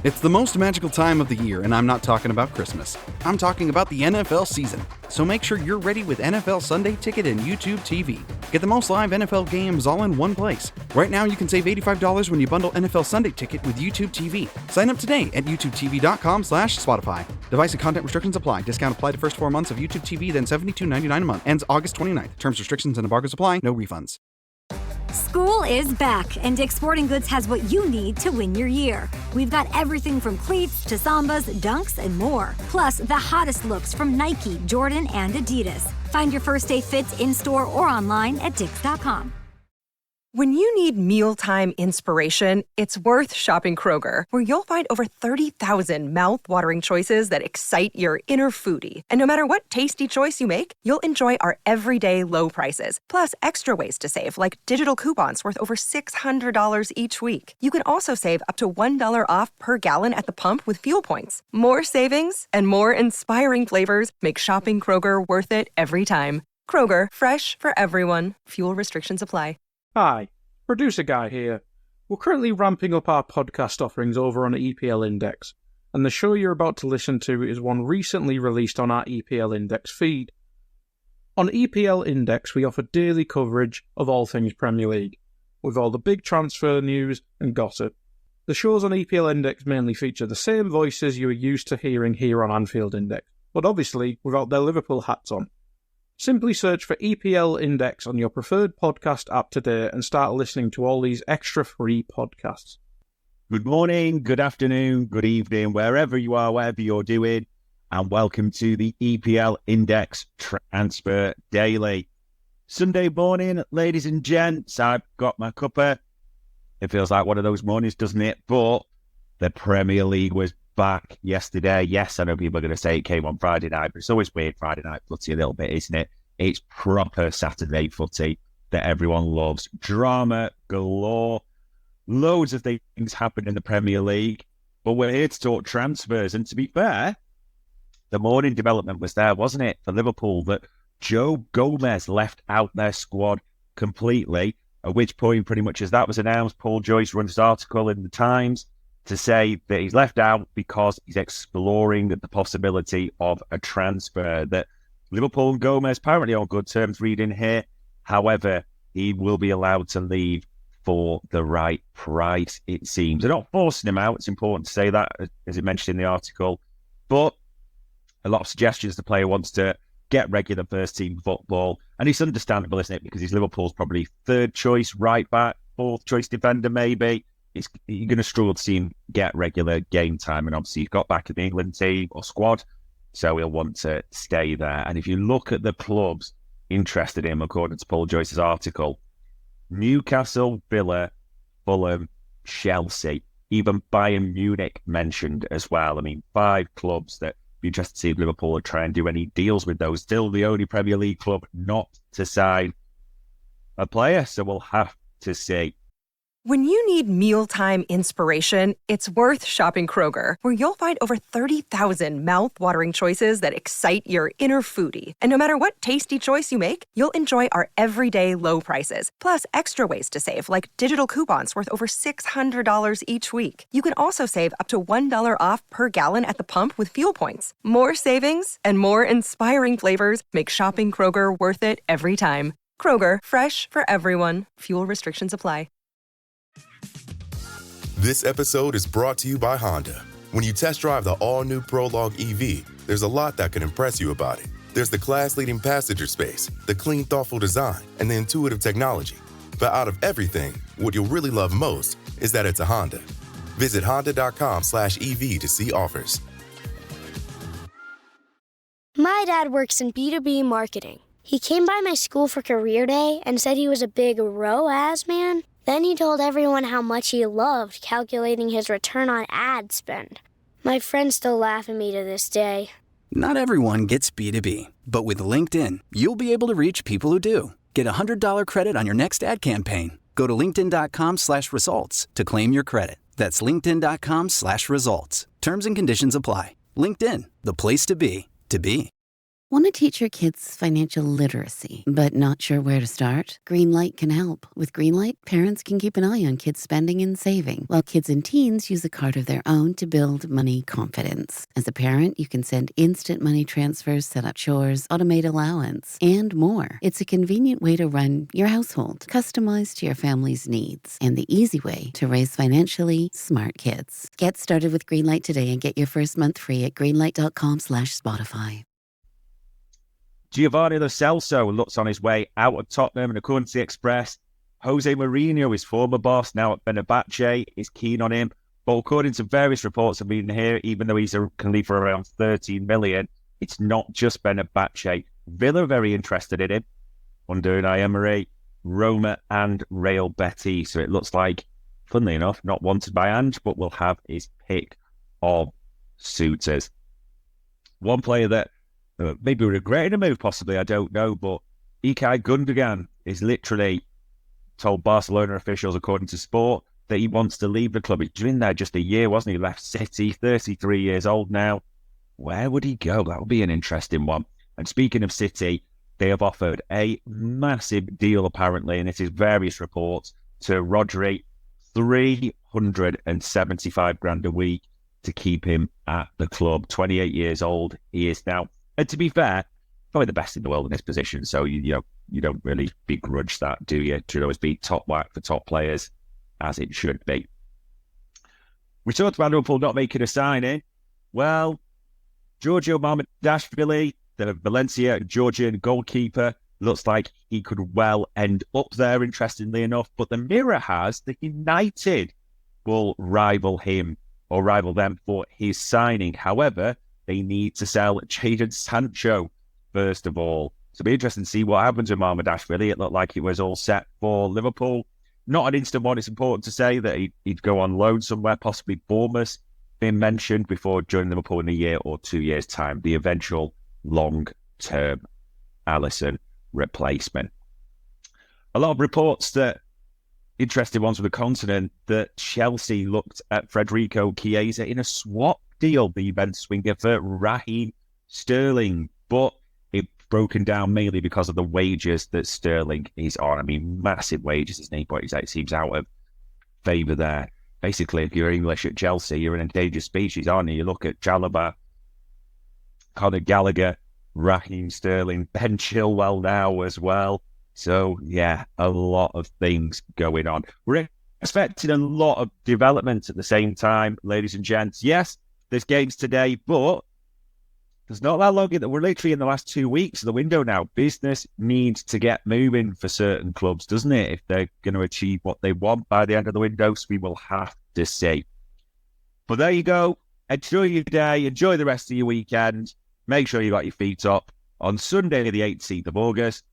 It's the most magical time of the year, and I'm not talking about Christmas. I'm talking about the NFL season. So make sure you're ready with NFL Sunday Ticket and YouTube TV. Get the most live NFL games all in one place. Right now, you can save $85 when you bundle NFL Sunday Ticket with YouTube TV. Sign up today at youtubetv.com/Spotify. Device and content restrictions apply. Discount applied to first 4 months of YouTube TV, then $72.99 a month. Ends August 29th. Terms, restrictions, and embargoes apply. No refunds. School is back, and Dick's Sporting Goods has what you need to win your year. We've got everything from cleats to sambas, dunks, and more. Plus, the hottest looks from Nike, Jordan, and Adidas. Find your first day fits in-store or online at dicks.com. When you need mealtime inspiration, it's worth shopping Kroger, where you'll find over 30,000 mouth-watering choices that excite your inner foodie. And no matter what tasty choice you make, you'll enjoy our everyday low prices, plus extra ways to save, like digital coupons worth over $600 each week. You can also save up to $1 off per gallon at the pump with fuel points. More savings and more inspiring flavors make shopping Kroger worth it every time. Kroger, fresh for everyone. Fuel restrictions apply. Hi, Producer Guy here. We're currently ramping up our podcast offerings over on EPL Index, and the show you're about to listen to is one recently released on our EPL Index feed. On EPL Index, we offer daily coverage of all things Premier League, with all the big transfer news and gossip. The shows on EPL Index mainly feature the same voices you are used to hearing here on Anfield Index, but obviously without their Liverpool hats on. Simply search for EPL Index on your preferred podcast app today and start listening to all these extra free podcasts. Good morning, good afternoon, good evening, wherever you are, whatever you're doing, and welcome to the EPL Index Transfer Daily. Sunday morning, ladies and gents, I've got my cuppa. It feels like one of those mornings, doesn't it? But the Premier League was back yesterday. Yes, I know people are going to say it came on Friday night, but it's always weird Friday night footy a little bit, isn't it? It's proper Saturday footy that everyone loves. Drama galore. Loads of things happened in the Premier League, but we're here to talk transfers. And to be fair, the morning development was there, wasn't it, for Liverpool, that Joe Gomez left out their squad completely, at which point, pretty much as that was announced, Paul Joyce runs an article in the Times to say that he's left out because he's exploring the possibility of a transfer. That Liverpool and Gomez apparently on good terms, reading here. However, he will be allowed to leave for the right price, it seems. They're not forcing him out. It's important to say that, as it mentioned in the article. But a lot of suggestions the player wants to get regular first-team football. And it's understandable, isn't it? Because he's Liverpool's probably third choice right back, fourth choice defender maybe. You're going to struggle to see him get regular game time. And obviously, he's got back in the England team or squad, so he'll want to stay there. And if you look at the clubs interested in him, according to Paul Joyce's article, Newcastle, Villa, Fulham, Chelsea, even Bayern Munich mentioned as well. I mean, 5 clubs that be interested to see if Liverpool will try and do any deals with those. Still the only Premier League club not to sign a player, so we'll have to see. When you need mealtime inspiration, it's worth shopping Kroger, where you'll find over 30,000 mouth-watering choices that excite your inner foodie. And no matter what tasty choice you make, you'll enjoy our everyday low prices, plus extra ways to save, like digital coupons worth over $600 each week. You can also save up to $1 off per gallon at the pump with fuel points. More savings and more inspiring flavors make shopping Kroger worth it every time. Kroger, fresh for everyone. Fuel restrictions apply. This episode is brought to you by Honda. When you test drive the all-new Prologue EV, there's a lot that can impress you about it. There's the class-leading passenger space, the clean, thoughtful design, and the intuitive technology. But out of everything, what you'll really love most is that it's a Honda. Visit honda.com/EV to see offers. My dad works in B2B marketing. He came by my school for career day and said he was a big ROAS man. Then he told everyone how much he loved calculating his return on ad spend. My friends still laugh at me to this day. Not everyone gets B2B, but with LinkedIn, you'll be able to reach people who do. Get a $100 credit on your next ad campaign. Go to linkedin.com/results to claim your credit. That's linkedin.com/results. Terms and conditions apply. LinkedIn, the place to be, to be. Want to teach your kids financial literacy, but not sure where to start? Greenlight can help. With Greenlight, parents can keep an eye on kids' spending and saving, while kids and teens use a card of their own to build money confidence. As a parent, you can send instant money transfers, set up chores, automate allowance, and more. It's a convenient way to run your household, customized to your family's needs, and the easy way to raise financially smart kids. Get started with Greenlight today and get your first month free at greenlight.com/Spotify. Giovanni Lo Celso looks on his way out of Tottenham, and according to the Express, Jose Mourinho, his former boss, now at Fenerbahce, is keen on him. But according to various reports I've been here, even though can leave for around 13 million, it's not just Fenerbahce. Villa are very interested in him under Unai Emery, Roma and Real Betis. So it looks like, funnily enough, not wanted by Ange, but will have his pick of suitors. One player that maybe regretting a move, possibly, I don't know, but Ilkay Gundogan is literally told Barcelona officials, according to Sport, that he wants to leave the club. He's been there just a year, wasn't he? He left City, 33 years old now. Where would he go? That would be an interesting one. And speaking of City, they have offered a massive deal, apparently, and it is various reports, to Rodri, 375 grand a week to keep him at the club. 28 years old he is now. And to be fair, probably the best in the world in this position. So, you don't really begrudge that, do you? It should always be top whack for top players, as it should be. We talked about Liverpool not making a signing. Well, Giorgio Mamardashvilli, the Valencia Georgian goalkeeper, looks like he could well end up there, interestingly enough. But the Mirror has that United will rival him or rival them for his signing. However, they need to sell Jadon Sancho first of all. So it'll be interesting to see what happens with Mamardashvilli. It looked like it was all set for Liverpool. Not an instant one. It's important to say that he'd go on loan somewhere, possibly Bournemouth, been mentioned before joining Liverpool in a year or 2 years' time. The eventual long-term Alisson replacement. A lot of reports that, interesting ones with the continent, that Chelsea looked at Federico Chiesa in a swap deal, the event swinger, for Raheem Sterling, but it broken down mainly because of the wages that Sterling is on. I mean, massive wages, his name, but it seems out of favour there. Basically, if you're English at Chelsea, you're an endangered species, aren't you? You look at Chalobah, Conor Gallagher, Raheem Sterling, Ben Chilwell now as well. So, yeah, a lot of things going on. We're expecting a lot of development at the same time, ladies and gents. Yes, there's games today, but there's not that long. We're literally in the last 2 weeks of the window now. Business needs to get moving for certain clubs, doesn't it? If they're going to achieve what they want by the end of the window, so we will have to see. But there you go. Enjoy your day. Enjoy the rest of your weekend. Make sure you got your feet up. On Sunday, the 18th of August,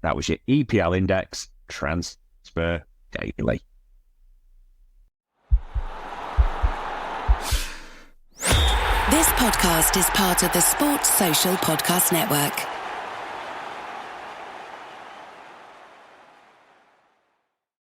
that was your EPL Index Transfer Daily. This podcast is part of the Sports Social Podcast Network.